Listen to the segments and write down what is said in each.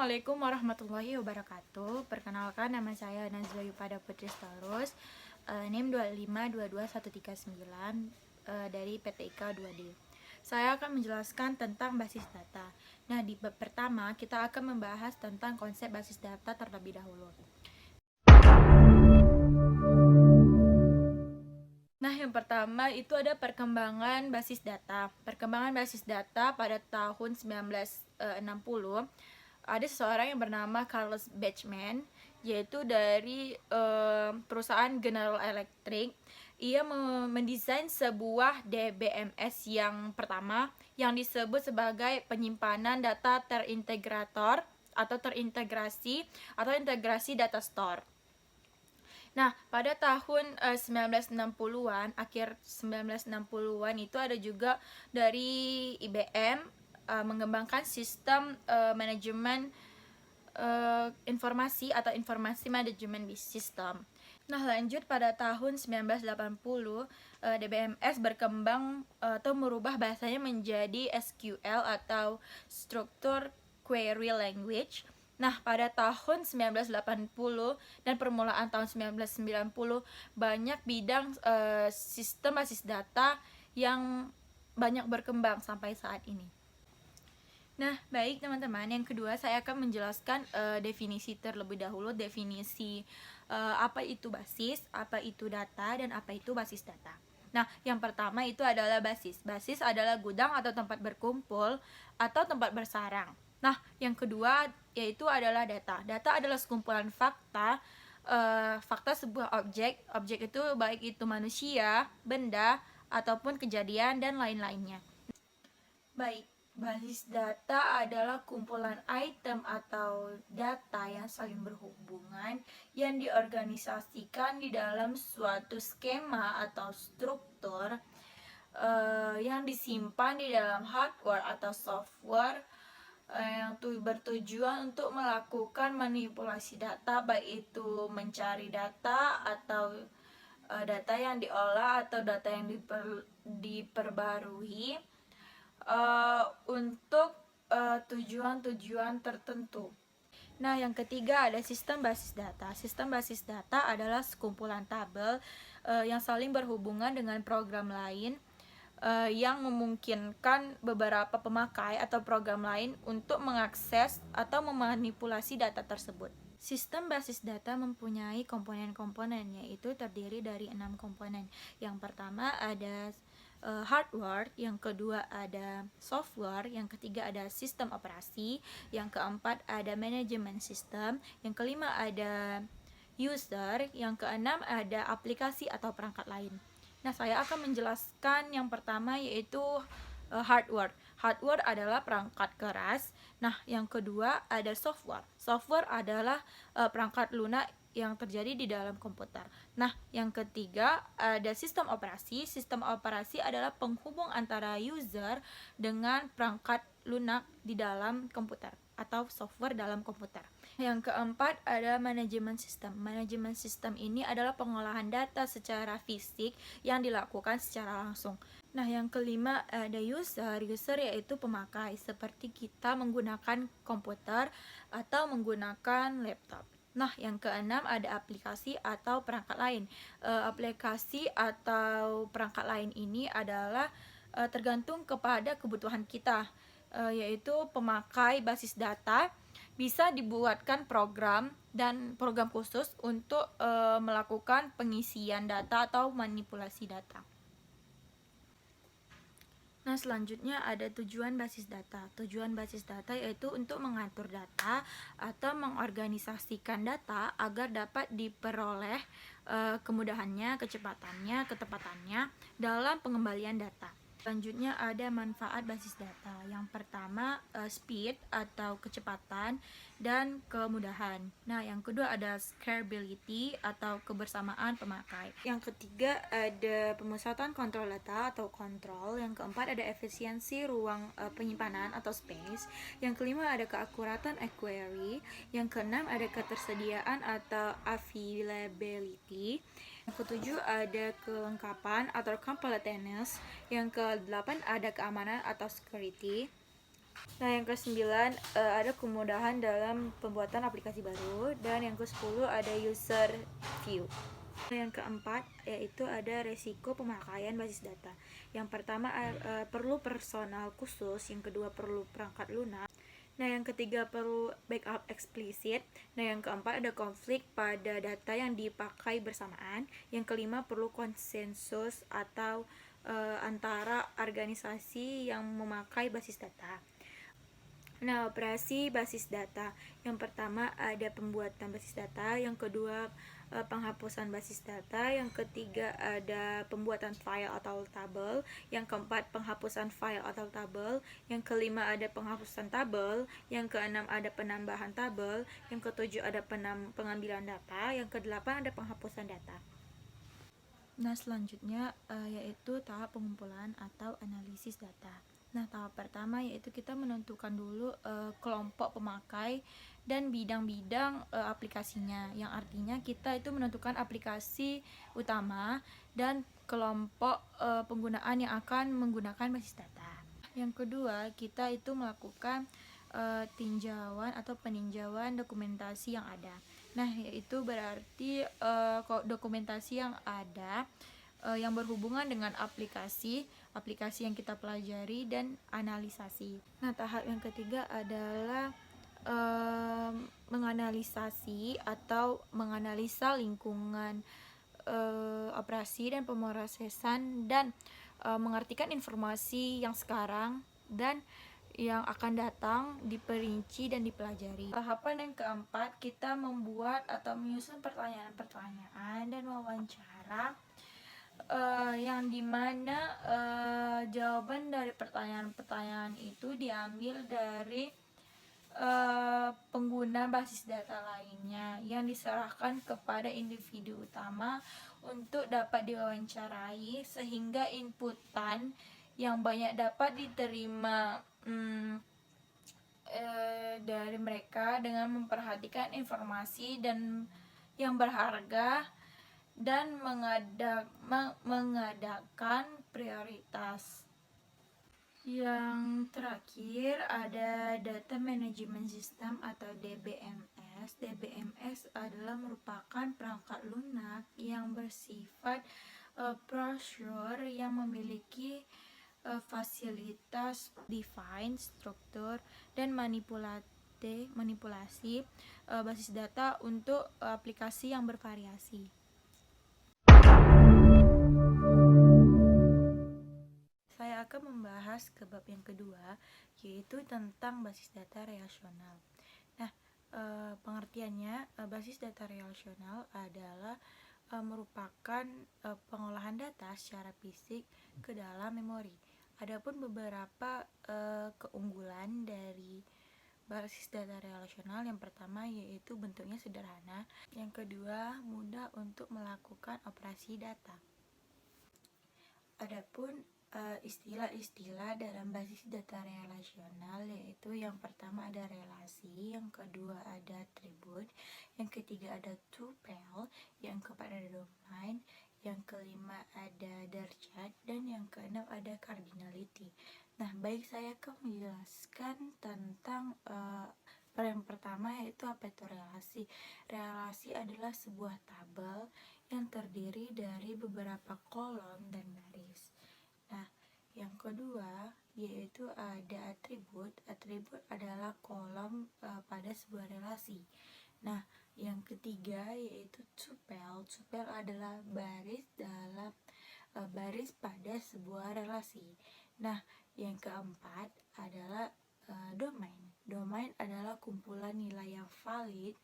Assalamualaikum warahmatullahi wabarakatuh. Perkenalkan, nama saya Nazwa Yupada Putri Starus, NIM 2522139 dari PTIK 2D. Saya akan menjelaskan tentang basis data. Nah, di bab pertama kita akan membahas tentang konsep basis data terlebih dahulu. Nah, yang pertama itu ada perkembangan basis data. Perkembangan basis data pada tahun 1960, ada seseorang yang bernama Carlos Bachmann, yaitu dari perusahaan General Electric. Ia mendesain sebuah DBMS yang pertama yang disebut sebagai penyimpanan data terintegrator atau terintegrasi atau integrasi data store. Nah, pada tahun 1960-an, akhir 1960-an itu ada juga dari IBM mengembangkan sistem manajemen informasi atau informasi manajemen system. Nah, lanjut pada tahun 1980, DBMS berkembang atau merubah bahasanya menjadi SQL atau Structured Query Language. Nah, pada tahun 1980 dan permulaan tahun 1990, banyak bidang sistem basis data yang banyak berkembang sampai saat ini. Nah, baik teman-teman, yang kedua saya akan menjelaskan definisi terlebih dahulu, definisi apa itu basis, apa itu data, dan apa itu basis data. Nah, yang pertama itu adalah basis. Basis adalah gudang atau tempat berkumpul atau tempat bersarang. Nah, yang kedua yaitu adalah data. Data adalah sekumpulan fakta, fakta sebuah objek. Objek itu baik itu manusia, benda, ataupun kejadian, dan lain-lainnya. Baik, basis data adalah kumpulan item atau data yang saling berhubungan yang diorganisasikan di dalam suatu skema atau struktur yang disimpan di dalam hardware atau software yang bertujuan untuk melakukan manipulasi data, baik itu mencari data atau data yang diolah atau data yang diperbarui untuk tujuan-tujuan tertentu. Nah, yang ketiga ada sistem basis data. Sistem basis data adalah sekumpulan tabel yang saling berhubungan dengan program lain yang memungkinkan beberapa pemakai atau program lain untuk mengakses atau memanipulasi data tersebut. Sistem basis data mempunyai komponen-komponen, yaitu terdiri dari 6 komponen. Yang pertama ada hardware, yang kedua ada software, yang ketiga ada sistem operasi, yang keempat ada manajemen sistem, yang kelima ada user, yang keenam ada aplikasi atau perangkat lain. Nah, saya akan menjelaskan yang pertama yaitu hardware. Hardware adalah perangkat keras. Nah, yang kedua ada software. Software adalah perangkat lunak yang terjadi di dalam komputer. Nah, yang ketiga ada sistem operasi. Sistem operasi adalah penghubung antara user dengan perangkat lunak di dalam komputer atau software dalam komputer. Yang keempat ada manajemen sistem. Manajemen sistem ini adalah pengolahan data secara fisik yang dilakukan secara langsung. Nah, yang kelima ada user. User yaitu pemakai, seperti kita menggunakan komputer atau menggunakan laptop. Nah, yang keenam ada aplikasi atau perangkat lain. Aplikasi atau perangkat lain ini adalah tergantung kepada kebutuhan kita, yaitu pemakai basis data bisa dibuatkan program dan program khusus untuk melakukan pengisian data atau manipulasi data. Nah, selanjutnya ada tujuan basis data. Tujuan basis data yaitu untuk mengatur data atau mengorganisasikan data agar dapat diperoleh kemudahannya, kecepatannya, ketepatannya dalam pengembalian data. Selanjutnya ada manfaat basis data. Yang pertama speed atau kecepatan dan kemudahan. Nah, yang kedua ada scalability atau kebersamaan pemakai. Yang ketiga ada pemusatan kontrol data atau kontrol. Yang keempat ada efisiensi ruang penyimpanan atau space. Yang kelima ada keakuratan query. Yang keenam ada ketersediaan atau availability. Yang ketujuh ada kelengkapan atau completeness. Yang kedelapan ada keamanan atau security. Nah, yang ke-9 ada kemudahan dalam pembuatan aplikasi baru, dan yang ke-10 ada user view. Nah, yang keempat yaitu ada resiko pemakaian basis data. Yang pertama perlu personal khusus, yang kedua perlu perangkat lunak. Nah, yang ketiga perlu backup eksplisit. Nah, yang keempat ada konflik pada data yang dipakai bersamaan. Yang kelima perlu konsensus atau antara organisasi yang memakai basis data. Nah, operasi basis data. Yang pertama ada pembuatan basis data, yang kedua penghapusan basis data, yang ketiga ada pembuatan file atau tabel, yang keempat penghapusan file atau tabel, yang kelima ada penghapusan tabel, yang keenam ada penambahan tabel, yang ketujuh ada pengambilan data, yang kedelapan ada penghapusan data. Nah, selanjutnya yaitu tahap pengumpulan atau analisis data. Nah, tahap pertama yaitu kita menentukan dulu kelompok pemakai dan bidang-bidang aplikasinya. Yang artinya kita itu menentukan aplikasi utama dan kelompok penggunaan yang akan menggunakan basis data. Yang kedua, kita itu melakukan tinjauan atau peninjauan dokumentasi yang ada. Nah, yaitu berarti dokumentasi yang ada yang berhubungan dengan aplikasi yang kita pelajari dan analisasi. Nah, tahap yang ketiga adalah menganalisasi atau menganalisa lingkungan operasi dan pemrosesan dan mengartikan informasi yang sekarang dan yang akan datang diperinci dan dipelajari. Tahapan yang keempat, kita membuat atau menyusun pertanyaan-pertanyaan dan wawancara yang dimana jawaban dari pertanyaan-pertanyaan itu diambil dari pengguna basis data lainnya yang diserahkan kepada individu utama untuk dapat diwawancarai, sehingga inputan yang banyak dapat diterima dari mereka dengan memperhatikan informasi dan yang berharga dan mengadakan prioritas. Yang terakhir ada Data Management System atau DBMS. DBMS adalah merupakan perangkat lunak yang bersifat brochure yang memiliki fasilitas define, struktur, dan manipulasi basis data untuk aplikasi yang bervariasi. Saya akan membahas ke bab yang kedua, yaitu tentang basis data relasional. Nah, pengertiannya, basis data relasional adalah merupakan pengolahan data secara fisik ke dalam memori. Adapun beberapa keunggulan dari basis data relasional, yang pertama yaitu bentuknya sederhana, yang kedua mudah untuk melakukan operasi data. Adapun istilah-istilah dalam basis data relasional yaitu yang pertama ada relasi, yang kedua ada atribut, yang ketiga ada tuple, yang keempat ada domain, yang kelima ada derajat, dan yang keenam ada cardinality. Nah, baik, saya akan menjelaskan tentang yang pertama yaitu apa itu relasi. Relasi adalah sebuah tabel yang terdiri dari beberapa kolom dan baris. Nah, yang kedua yaitu ada atribut. Atribut adalah kolom pada sebuah relasi. Nah, yang ketiga yaitu tuple. Tuple adalah baris dalam baris pada sebuah relasi. Nah, yang keempat adalah domain. Domain adalah kumpulan nilai yang valid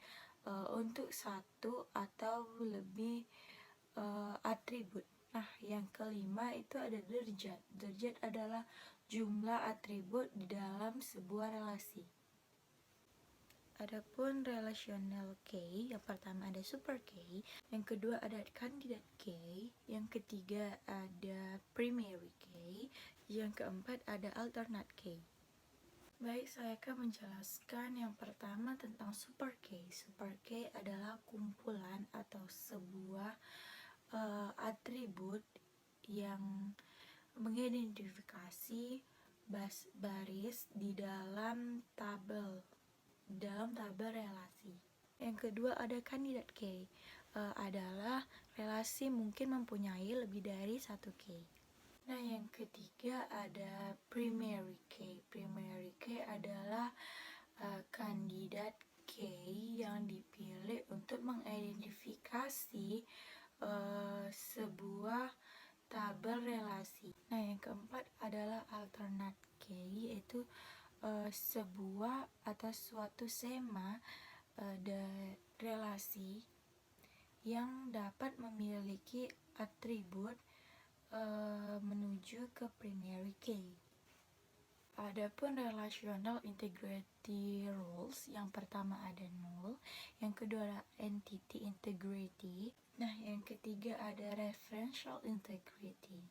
untuk satu atau lebih atribut. Nah, yang kelima itu ada derajat. Derajat adalah jumlah atribut di dalam sebuah relasi. Adapun relational key, yang pertama ada super key, yang kedua ada candidate key, yang ketiga ada primary key, yang keempat ada alternate key. Baik, saya akan menjelaskan yang pertama tentang super key. Super key adalah kumpulan atau sebuah atribut yang mengidentifikasi baris di dalam tabel relasi. Yang kedua ada candidate key, adalah relasi mungkin mempunyai lebih dari satu key. Nah, yang ketiga ada primary key. Primary key adalah kandidat key yang dipilih untuk mengidentifikasi sebuah tabel relasi. Nah, yang keempat adalah alternate key, yaitu sebuah atau suatu sema relasi yang dapat memiliki atribut menuju ke primary key. Adapun relational integrity rules, yang pertama ada null, yang kedua ada entity integrity, nah yang ketiga ada referential integrity.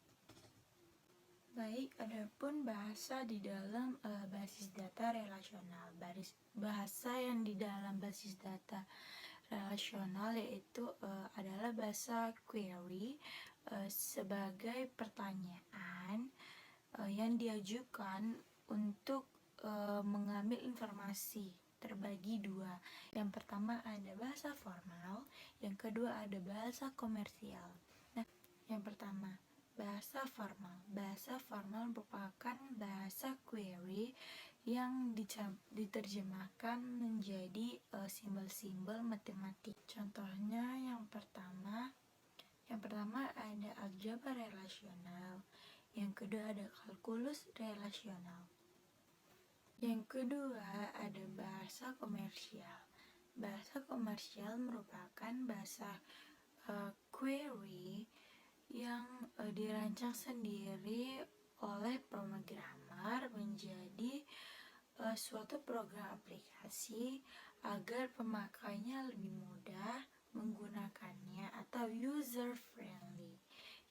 Baik, adapun bahasa di dalam basis data relasional. Bahasa yang di dalam basis data relasional yaitu adalah bahasa query sebagai pertanyaan yang diajukan untuk mengambil informasi, terbagi dua. Yang pertama ada bahasa formal, yang kedua ada bahasa komersial. Nah, yang pertama bahasa formal. Bahasa formal merupakan bahasa query yang diterjemahkan menjadi simbol-simbol matematik. Contohnya yang pertama ada aljabar relasional, yang kedua ada kalkulus relasional. Yang kedua ada bahasa komersial. Bahasa komersial merupakan bahasa query yang dirancang sendiri oleh programmer menjadi suatu program aplikasi agar pemakainya lebih mudah menggunakannya atau user friendly.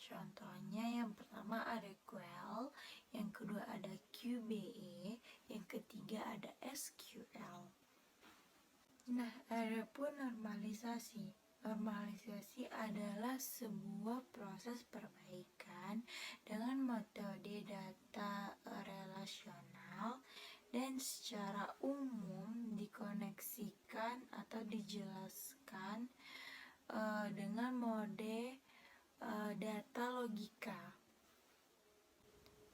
Contohnya yang pertama ada QL, yang kedua ada QBE, yang ketiga ada SQL. Nah, adapun normalisasi. Normalisasi adalah sebuah proses perbaikan dengan metode data relasional dan secara umum dikoneksikan atau dijelaskan dengan mode data logika.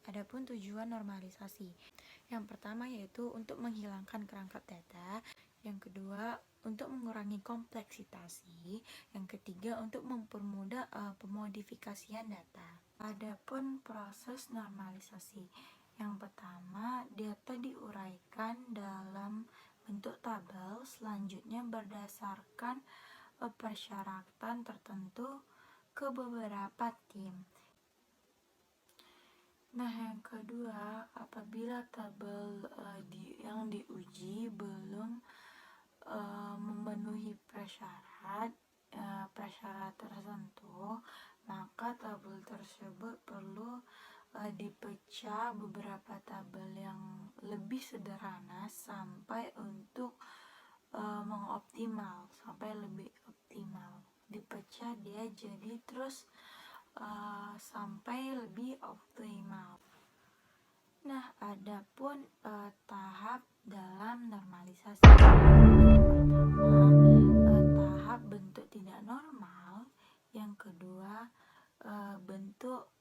Adapun tujuan normalisasi. Yang pertama yaitu untuk menghilangkan kerangka data, yang kedua untuk mengurangi kompleksitasi, yang ketiga untuk mempermudah pemodifikasian data. Adapun proses normalisasi. Yang pertama, data diuraikan dalam bentuk tabel, selanjutnya berdasarkan persyaratan tertentu ke beberapa tim. Nah, yang kedua, apabila tabel yang diuji belum memenuhi prasyarat tertentu, maka tabel tersebut perlu dipecah beberapa tabel yang lebih sederhana sampai untuk sampai lebih optimal. Dipecah dia jadi terus sampai lebih optimal. Nah, adapun tahap dalam normalisasi. Yang pertama, tahap bentuk tidak normal. Yang kedua, bentuk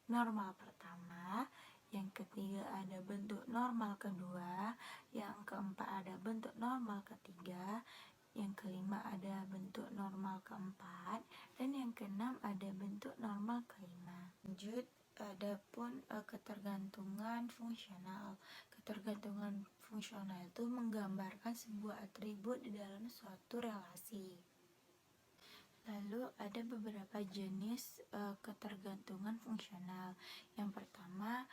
normal pertama. Yang ketiga ada bentuk normal kedua. Yang keempat ada bentuk normal ketiga. Yang kelima ada bentuk normal keempat, dan yang keenam ada bentuk normal kelima. Lanjut, adapun ketergantungan fungsional. Ketergantungan fungsional itu menggambarkan sebuah atribut di dalam suatu relasi. Lalu ada beberapa jenis ketergantungan fungsional. Yang pertama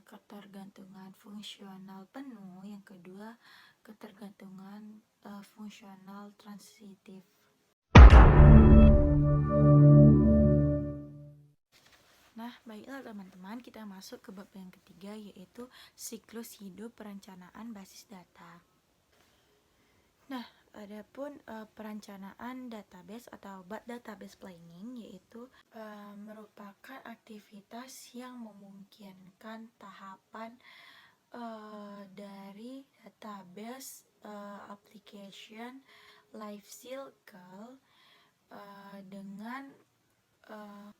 ketergantungan fungsional penuh, yang kedua ketergantungan fungsional transitif. Nah, baiklah teman-teman, kita masuk ke bab yang ketiga, yaitu siklus hidup perencanaan basis data. Nah, adapun perencanaan database atau database planning, yaitu merupakan aktivitas yang memungkinkan tahapan dari database application life cycle dengan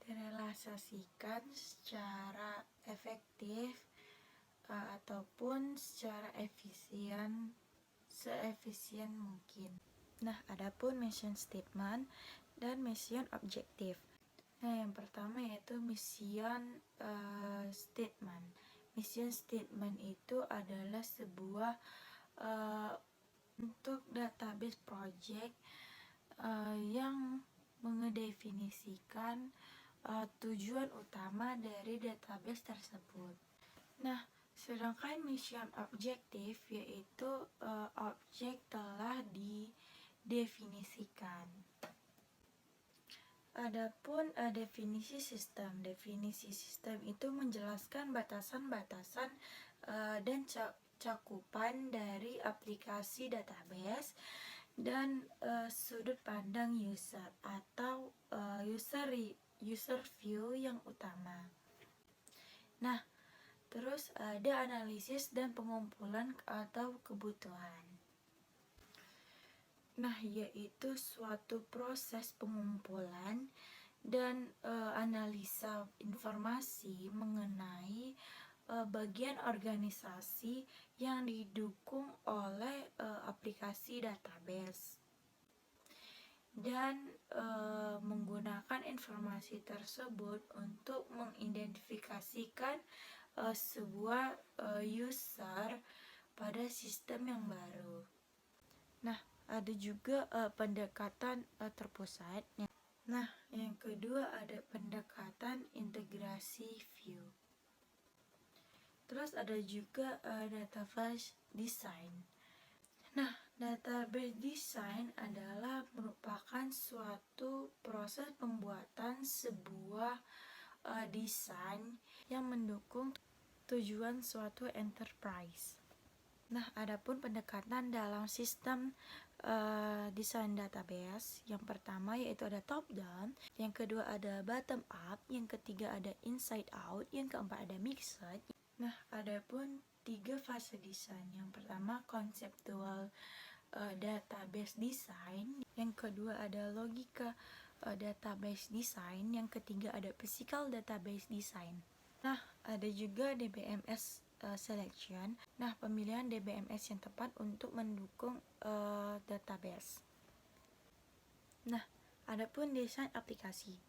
direalisasikan secara efektif ataupun secara efisien, seefisien mungkin. Nah, adapun mission statement dan mission objective. Nah, yang pertama yaitu mission statement. Mission statement itu adalah sebuah untuk database project yang mengedefinisikan tujuan utama dari database tersebut. Nah, sedangkan mission objektif yaitu objek telah didefinisikan. Adapun definisi sistem itu menjelaskan batasan-batasan dan cakupan dari aplikasi database dan sudut pandang user atau user view yang utama. Nah, terus ada analisis dan pengumpulan atau kebutuhan. Nah, yaitu suatu proses pengumpulan dan analisa informasi mengenai bagian organisasi yang didukung oleh aplikasi database dan menggunakan informasi tersebut untuk mengidentifikasikan sebuah user pada sistem yang baru. Nah, ada juga pendekatan terpusat. Nah, yang kedua ada pendekatan integrasi view. Terus ada juga database design. Nah, database design adalah merupakan suatu proses pembuatan sebuah desain yang mendukung tujuan suatu enterprise. Nah, adapun pendekatan dalam sistem desain database, yang pertama yaitu ada top down, yang kedua ada bottom up, yang ketiga ada inside out, yang keempat ada mixed. Nah, adapun 3 fase desain. Yang pertama conceptual database design, yang kedua ada logika database design, yang ketiga ada physical database design. Nah, ada juga DBMS selection. Nah, pemilihan DBMS yang tepat untuk mendukung database. Nah, adapun desain aplikasi.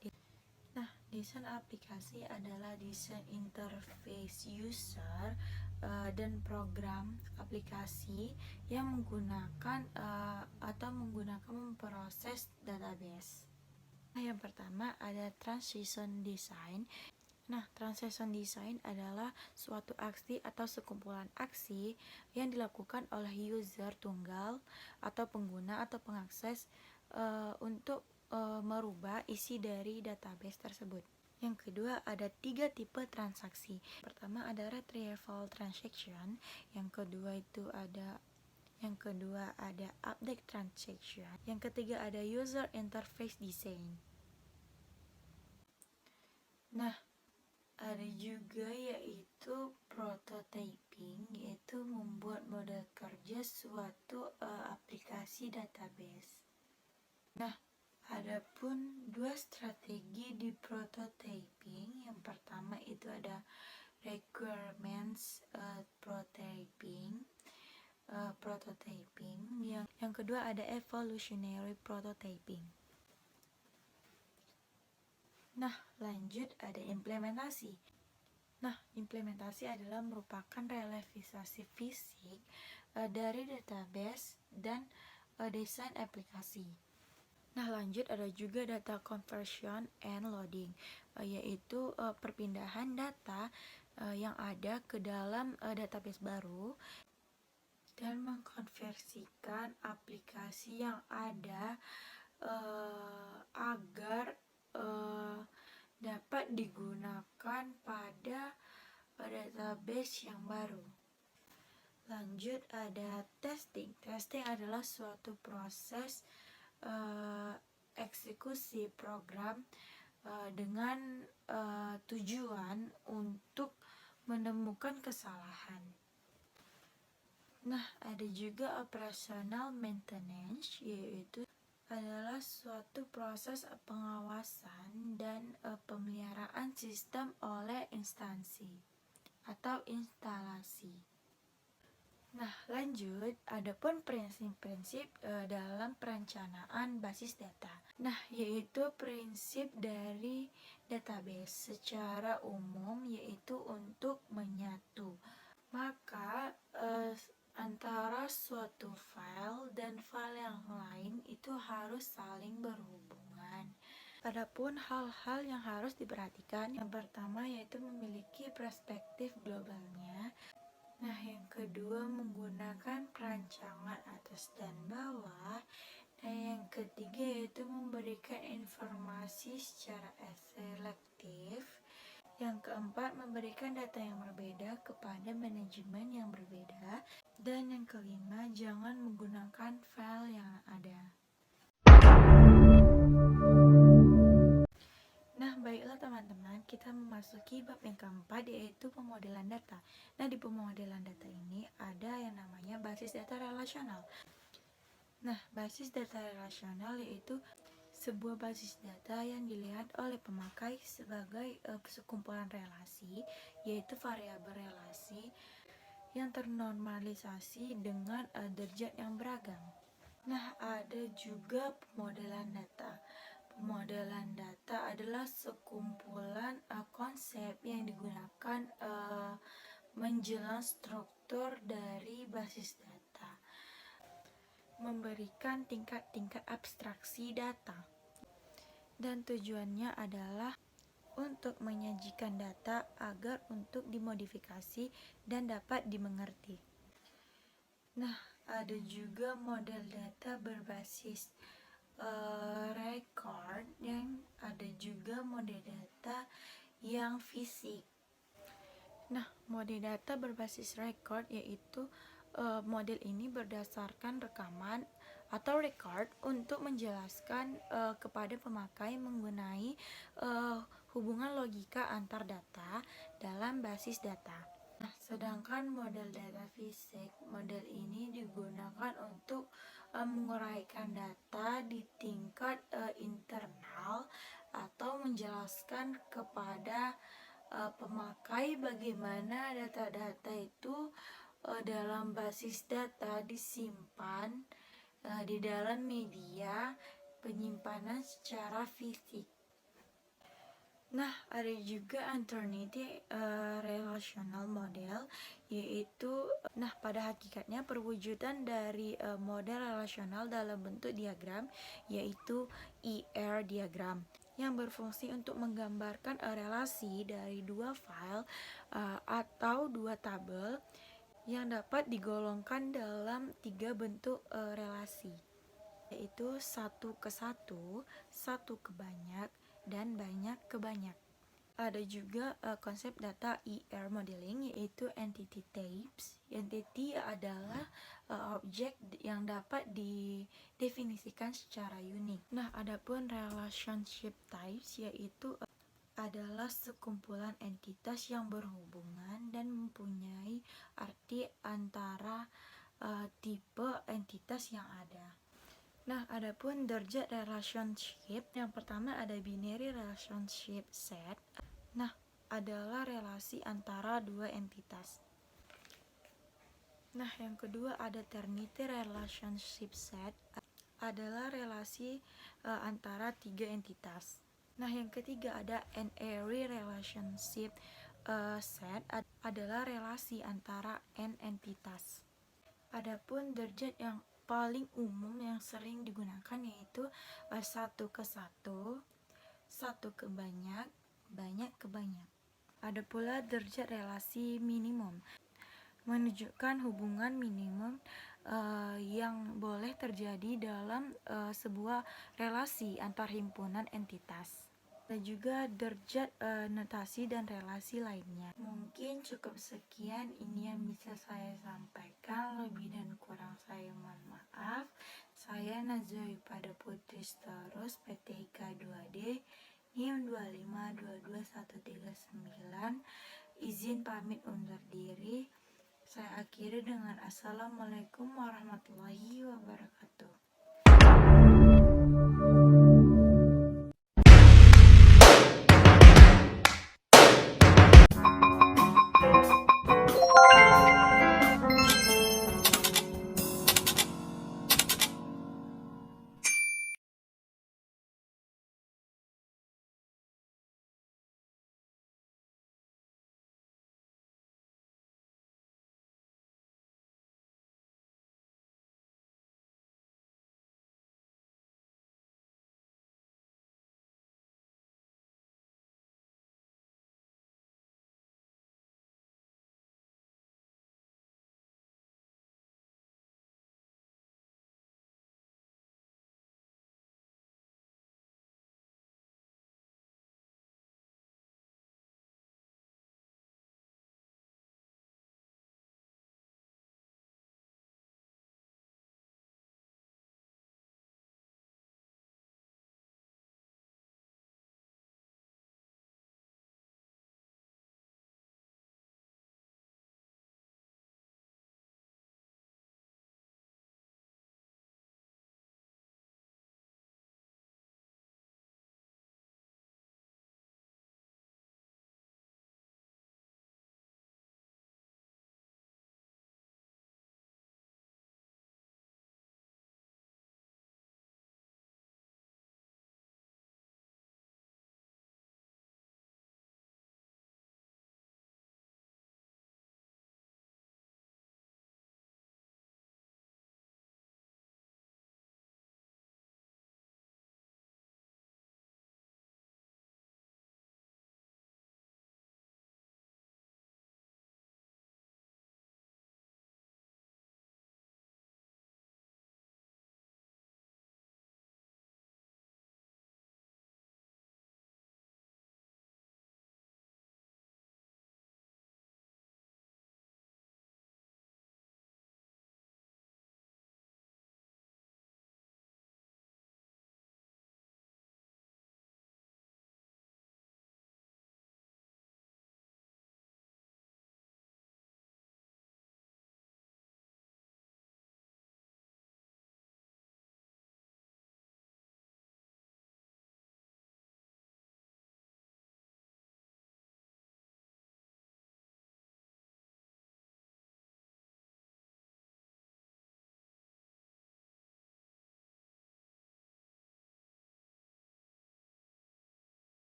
Nah, desain aplikasi adalah desain interface user dan program aplikasi yang menggunakan atau memproses database. Nah, yang pertama ada transition design. Nah, transition design adalah suatu aksi atau sekumpulan aksi yang dilakukan oleh user tunggal atau pengguna atau pengakses untuk merubah isi dari database tersebut. Yang kedua ada 3 tipe transaksi. Pertama ada retrieval transaction, yang kedua ada update transaction, yang ketiga ada user interface design. Nah, ada juga yaitu prototyping, yaitu membuat model kerja suatu aplikasi database. Nah, adapun 2 strategi di prototyping. Yang pertama itu ada requirements prototyping, yang kedua ada evolutionary prototyping. Nah, lanjut ada implementasi. Nah, implementasi adalah merupakan realisasi fisik dari database dan desain aplikasi. Nah, lanjut ada juga data conversion and loading, yaitu perpindahan data yang ada ke dalam database baru dan mengkonversikan aplikasi yang ada agar dapat digunakan pada database yang baru. Lanjut ada testing. Testing adalah suatu proses eksekusi program dengan tujuan untuk menemukan kesalahan. Nah, ada juga operational maintenance, yaitu adalah suatu proses pengawasan dan pemeliharaan sistem oleh instansi atau instalasi. Nah, lanjut, adapun prinsip-prinsip dalam perencanaan basis data. Nah, yaitu prinsip dari database secara umum yaitu untuk menyatu. Maka antara suatu file dan file yang lain itu harus saling berhubungan. Adapun hal-hal yang harus diperhatikan, yang pertama yaitu memiliki perspektif globalnya. Nah, yang kedua menggunakan perancangan atas dan bawah. Dan yang ketiga yaitu memberikan informasi secara selektif. Yang keempat memberikan data yang berbeda kepada manajemen yang berbeda. Dan yang kelima jangan menggunakan file yang ada. Nah, baiklah teman-teman, kita memasuki bab yang keempat yaitu pemodelan data. Nah, di pemodelan data ini ada yang namanya basis data relasional. Nah, basis data relasional yaitu sebuah basis data yang dilihat oleh pemakai sebagai sekumpulan relasi, yaitu variabel relasi yang ternormalisasi dengan derajat yang beragam. Nah, ada juga pemodelan data. Pemodelan data adalah sekumpulan konsep yang digunakan menjelang struktur dari basis data, memberikan tingkat-tingkat abstraksi data, dan tujuannya adalah untuk menyajikan data agar untuk dimodifikasi dan dapat dimengerti. Nah, ada juga model data berbasis record, yang ada juga model data yang fisik. Nah, model data berbasis record yaitu model ini berdasarkan rekaman atau record untuk menjelaskan kepada pemakai mengenai hubungan logika antar data dalam basis data. Nah, sedangkan model data fisik, model ini digunakan untuk menguraikan data di tingkat internal atau menjelaskan kepada pemakai bagaimana data-data itu dalam basis data disimpan di dalam media penyimpanan secara fisik. Nah, ada juga alternative relational model, yaitu pada hakikatnya perwujudan dari model relasional dalam bentuk diagram, yaitu ER diagram, yang berfungsi untuk menggambarkan relasi dari dua file atau dua tabel yang dapat digolongkan dalam tiga bentuk relasi, yaitu satu ke satu, satu ke banyak, dan banyak ke banyak. Ada juga konsep data ER modeling, yaitu entity types. Entity adalah objek yang dapat didefinisikan secara unik. Nah, adapun relationship types yaitu adalah sekumpulan entitas yang berhubungan dan mempunyai arti antara tipe entitas yang ada. Nah, adapun derajat relationship, yang pertama ada binary relationship set. Nah, adalah relasi antara dua entitas. Nah, yang kedua ada ternary relationship set, adalah relasi antara tiga entitas. Nah, yang ketiga ada n-ary relationship set, adalah relasi antara n entitas. Adapun derajat yang paling umum yang sering digunakan yaitu satu ke satu, satu ke banyak, banyak ke banyak. Ada pula derajat relasi minimum, menunjukkan hubungan minimum yang boleh terjadi dalam sebuah relasi antar himpunan entitas. dan juga derajat notasi dan relasi lainnya. Mungkin cukup sekian ini yang bisa saya sampaikan, lebih dan kurang saya mohon maaf. Saya Nazoi pada Putri Terus PT IKA 2D NIM 2522139. Izin pamit undur diri. Saya akhiri dengan Assalamualaikum warahmatullahi wabarakatuh.